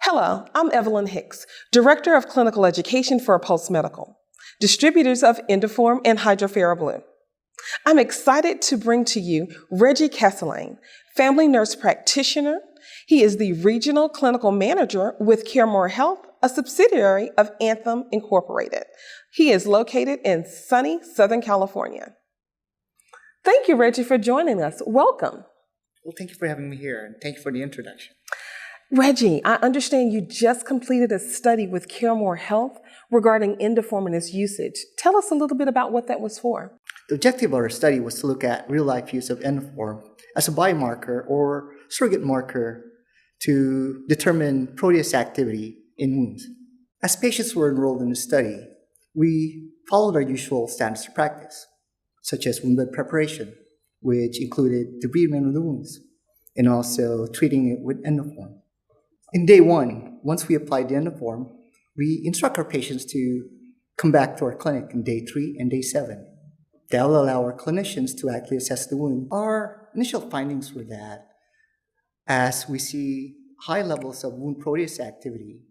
Hello, I'm Evelyn Hicks, Director of Clinical Education for Pulse Medical, distributors of Endoform and Hydropharablue. I'm excited to bring to you Reggie Casilang, family nurse practitioner. He is the Regional Clinical Manager with CareMore Health, a subsidiary of Anthem Incorporated. He is located in sunny Southern California. Thank you, Reggie, for joining us. Welcome. Well, thank you for having me here, and thank you for the introduction. Reggie, I understand you just completed a study with CareMore Health regarding Endoform and its usage. Tell us a little bit about what that was for. The objective of our study was to look at real-life use of Endoform as a biomarker or surrogate marker to determine protease activity in wounds. As patients were enrolled in the study, we followed our usual standards of practice, such as wound bed preparation, which included debridement of the wounds, and also treating it with Endoform. In day one, once we applied the Endoform, we instruct our patients to come back to our clinic in day 3 and day 7. That will allow our clinicians to actually assess the wound. Our initial findings were that as we see high levels of wound protease activity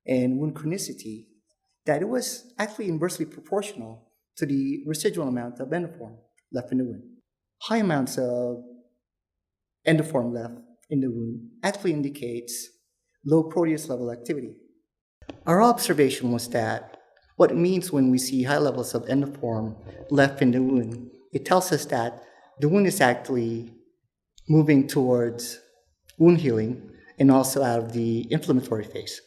and wound chronicity, that it was actually inversely proportional to the residual amount of Endoform left in the wound. High amounts of Endoform left in the wound actually indicates low protease level activity. Our observation was that what it means when we see high levels of Endoform left in the wound, it tells us that the wound is actually moving towards wound healing and also out of the inflammatory phase.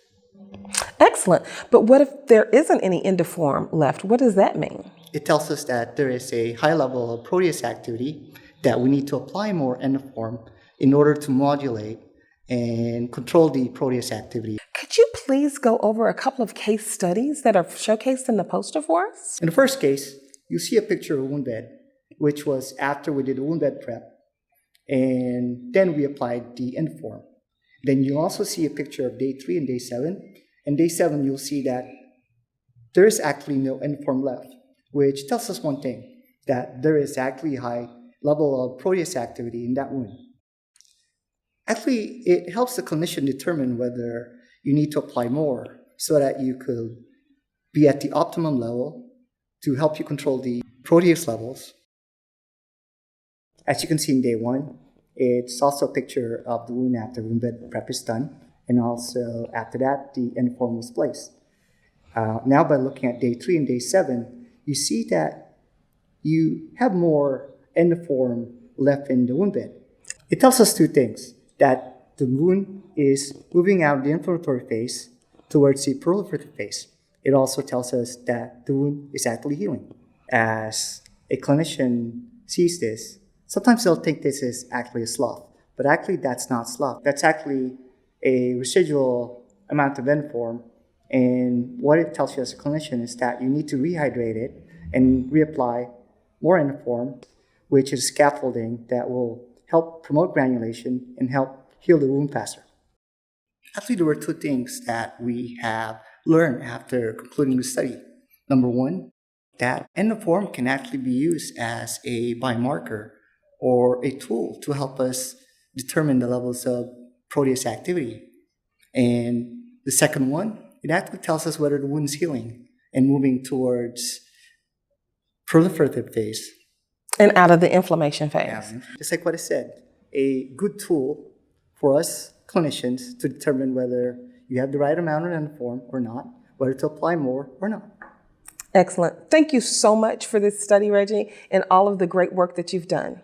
Excellent. But what if there isn't any Endoform left? What does that mean? It tells us that there is a high level of protease activity, that we need to apply more Endoform in order to modulate and control the protease activity. Could you please go over a couple of case studies that are showcased in the poster for us? In the first case, you see a picture of a wound bed, which was after we did a wound bed prep, and then we applied the Endoform. Then you also see a picture of day 3 and day 7. And day 7, you'll see that there is actually no Endoform left, which tells us one thing, that there is actually a high level of protease activity in that wound. Actually, it helps the clinician determine whether you need to apply more so that you could be at the optimum level to help you control the protease levels. As you can see in day 1, it's also a picture of the wound after wound bed prep is done, and also after that, the Endoform was placed. Now by looking at day 3 and day 7, you see that you have more Endoform left in the wound bed. It tells us two things, that the wound is moving out of the inflammatory phase towards the proliferative phase. It also tells us that the wound is actually healing. As a clinician sees this, sometimes they'll think this is actually a slough, but actually that's not slough. That's actually a residual amount of Endoform, and what it tells you as a clinician is that you need to rehydrate it and reapply more Endoform, which is scaffolding that will help promote granulation and help heal the wound faster. Actually, there were 2 things that we have learned after concluding the study. Number 1, that Endoform can actually be used as a biomarker or a tool to help us determine the levels of protease activity. And the second one, it actually tells us whether the wound is healing and moving towards proliferative phase. And out of the inflammation phase. Yeah, just like what I said, a good tool for us clinicians to determine whether you have the right amount of Endoform or not, whether to apply more or not. Excellent. Thank you so much for this study, Reggie, and all of the great work that you've done.